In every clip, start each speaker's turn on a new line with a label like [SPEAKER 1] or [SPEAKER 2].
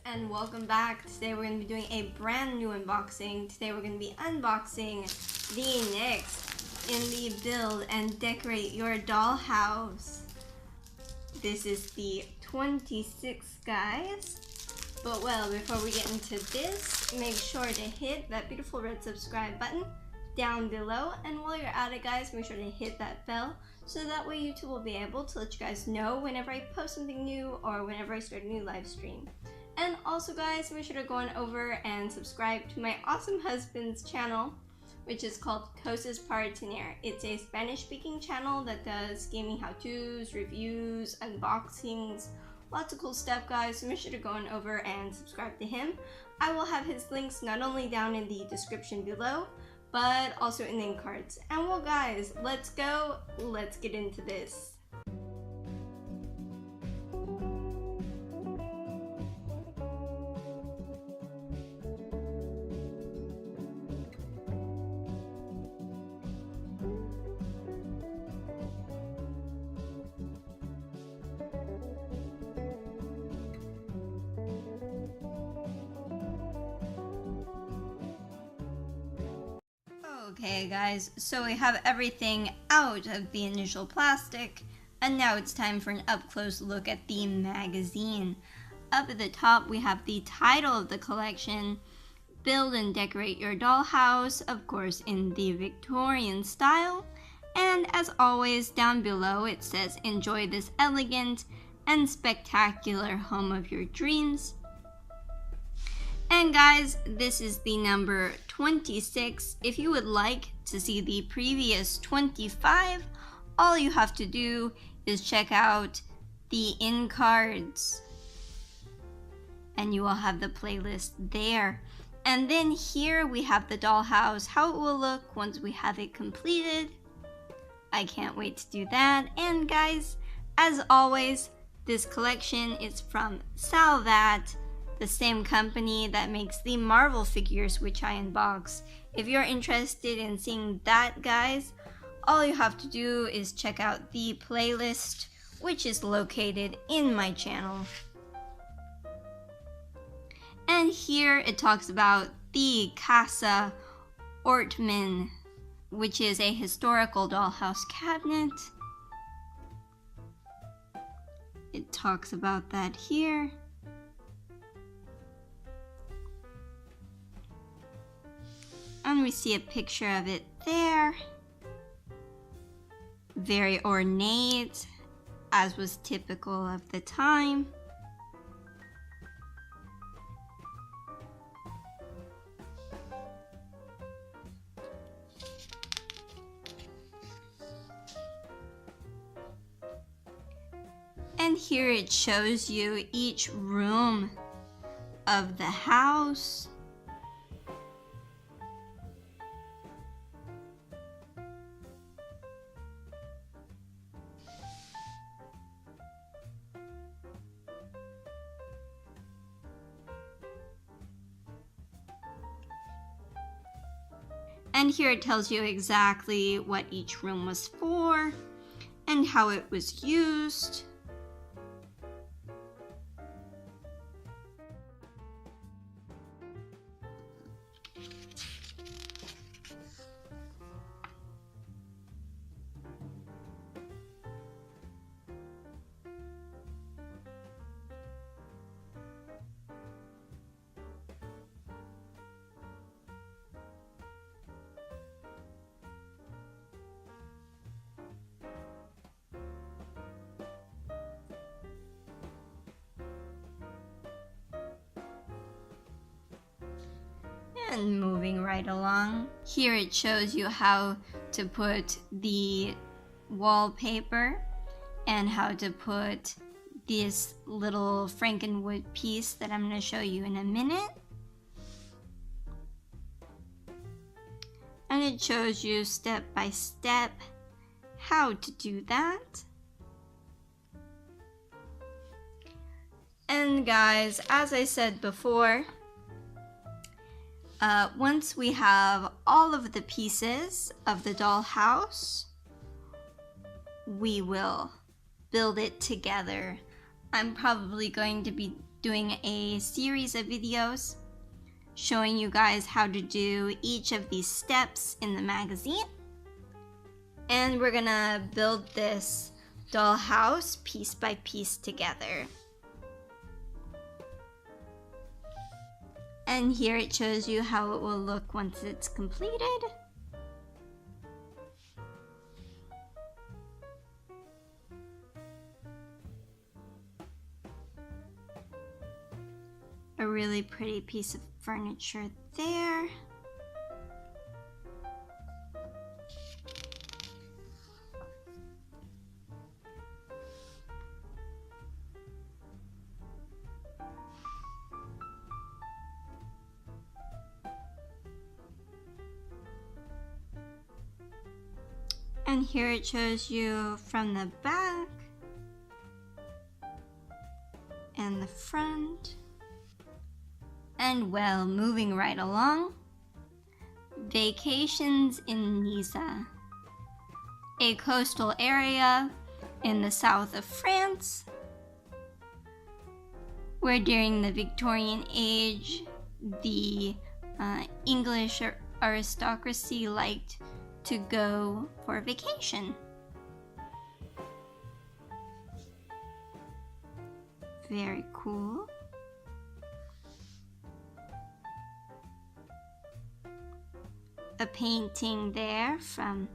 [SPEAKER 1] and welcome back. Today we're going to be doing a brand new unboxing. Today we're going to be unboxing the next in the build and decorate your dollhouse. This is the 26, guys. But well, before we get into this, make sure to hit that beautiful red subscribe button down below, and while you're at it, guys, make sure to hit that bell so that way YouTube will be able to let you guys know whenever I post something new or whenever I start a new live stream. And also, guys, make sure to go on over and subscribe to my awesome husband's channel, which is called Cosas para Tener. It's a Spanish speaking channel that does gaming how-tos, reviews, unboxings, lots of cool stuff, guys, so make sure to go on over and subscribe to him. I will have his links not only down in the description below, but also in the end cards. And well, guys, let's get into this. Okay, guys, so we have everything out of the initial plastic, and now it's time for an up-close look at the magazine. Up at the top, we have the title of the collection, Build and Decorate Your Dollhouse, of course in the Victorian style. And as always, down below it says, enjoy this elegant and spectacular home of your dreams. And guys, this is the number 26. If you would like to see the previous 25, all you have to do is check out the end cards and you will have the playlist there. And then here we have the dollhouse, how it will look once we have it completed. I can't wait to do that. And guys, as always, this collection is from Salvat, the same company that makes the Marvel figures which I unbox. If you're interested in seeing that, guys, all you have to do is check out the playlist, which is located in my channel. And here it talks about the Casa Ortman, which is a historical dollhouse cabinet. It talks about that here. And we see a picture of it there. Very ornate, as was typical of the time. And here it shows you each room of the house. And here it tells you exactly what each room was for and how it was used. And moving right along, here it shows you how to put the wallpaper and how to put this little Frankenwood piece that I'm going to show you in a minute. And it shows you step by step how to do that. And guys, as I said before, once we have all of the pieces of the dollhouse, we will build it together. I'm probably going to be doing a series of videos showing you guys how to do each of these steps in the magazine. And we're gonna build this dollhouse piece by piece together. And here it shows you how it will look once it's completed. A really pretty piece of furniture there. And here it shows you from the back and the front. And well, moving right along, vacations in Niza, a coastal area in the south of France, where during the Victorian age, the English aristocracy liked to go for vacation. Very cool. A painting there from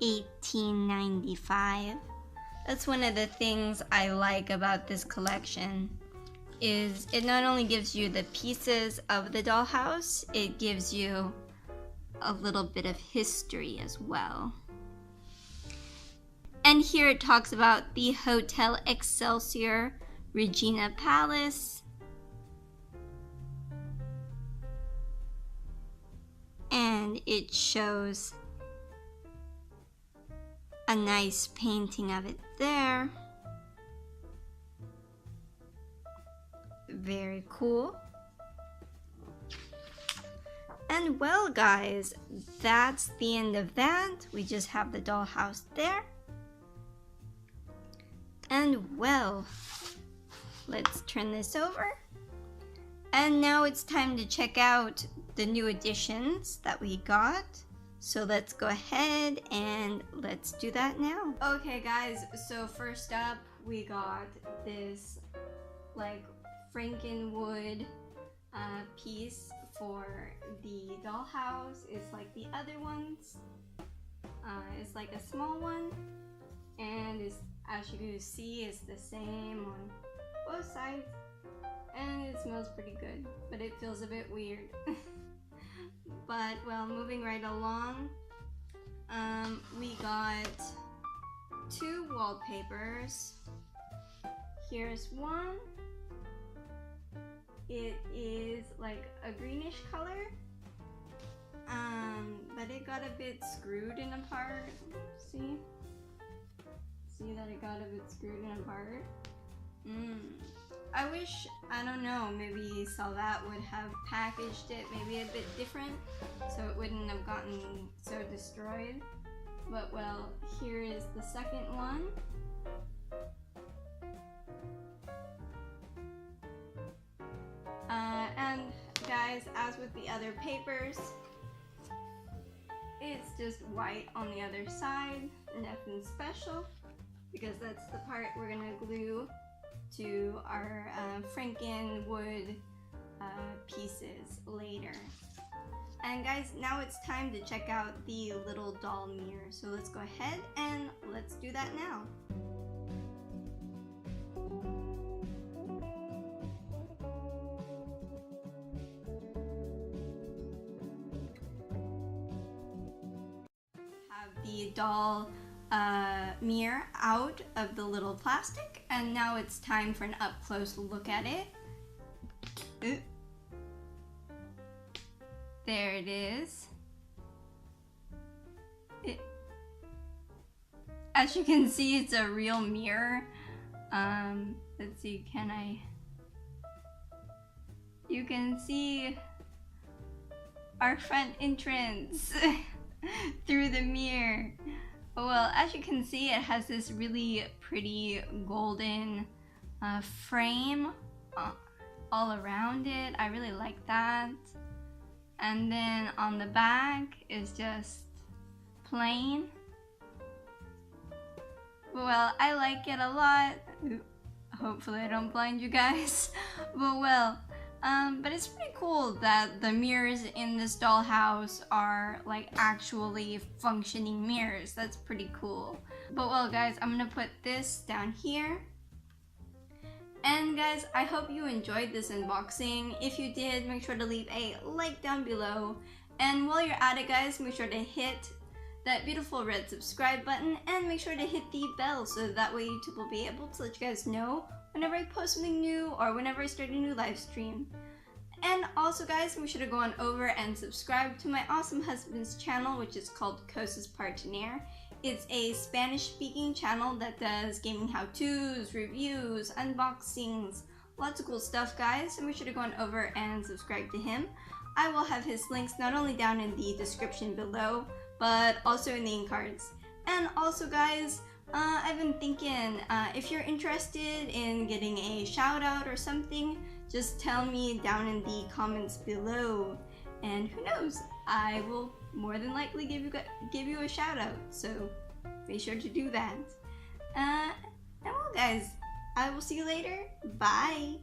[SPEAKER 1] 1895. That's one of the things I like about this collection, is it not only gives you the pieces of the dollhouse, it gives you a little bit of history as well. And here it talks about the Hotel Excelsior Regina Palace. And it shows a nice painting of it there. Very cool. And well, guys, that's the end of that. We just have the dollhouse there. And well, let's turn this over. And now it's time to check out the new additions that we got. So let's go ahead and let's do that now. Okay guys, so first up we got this like Frankenwood piece for the dollhouse. It's like the other ones. It's like a small one, and it's, as you can see, it's the same on both sides, and it smells pretty good, but it feels a bit weird. But well, moving right along, we got 2 wallpapers. Here's one. It is like a greenish color, but it got a bit screwed in a part. See that it got a bit screwed in a part. I wish, I don't know, maybe Salvat would have packaged it maybe a bit different so it wouldn't have gotten so destroyed. But well, here is the second one. And guys, as with the other papers, it's just white on the other side, nothing special, because that's the part we're gonna glue to our Frankenwood pieces later. And guys, now it's time to check out the little doll mirror. So let's go ahead and let's do that now. Have the doll mirror out of the little plastic, and now it's time for an up-close look at it. Ooh. There it is. As you can see, it's a real mirror. Let's see, you can see our front entrance through the mirror. Well, as you can see, it has this really pretty golden frame all around it. I really like that. And then on the back is just plain. Well, I like it a lot. Hopefully I don't blind you guys. But it's pretty cool that the mirrors in this dollhouse are like actually functioning mirrors. That's pretty cool. But well guys, I'm gonna put this down here. And guys, I hope you enjoyed this unboxing. If you did, make sure to leave a like down below. And while you're at it guys, make sure to hit that beautiful red subscribe button and make sure to hit the bell so that way YouTube will be able to let you guys know whenever I post something new or whenever I start a new live stream. And also guys, make sure to go on over and subscribe to my awesome husband's channel, which is called Cosas Partener. It's a Spanish speaking channel that does gaming how-tos, reviews, unboxings, lots of cool stuff guys, so make sure to go on over and subscribe to him. I will have his links not only down in the description below, but also in the end cards. And also guys, I've been thinking, if you're interested in getting a shout out or something, just tell me down in the comments below. And who knows, I will more than likely give you a shout out, so be sure to do that. And well guys, I will see you later. Bye!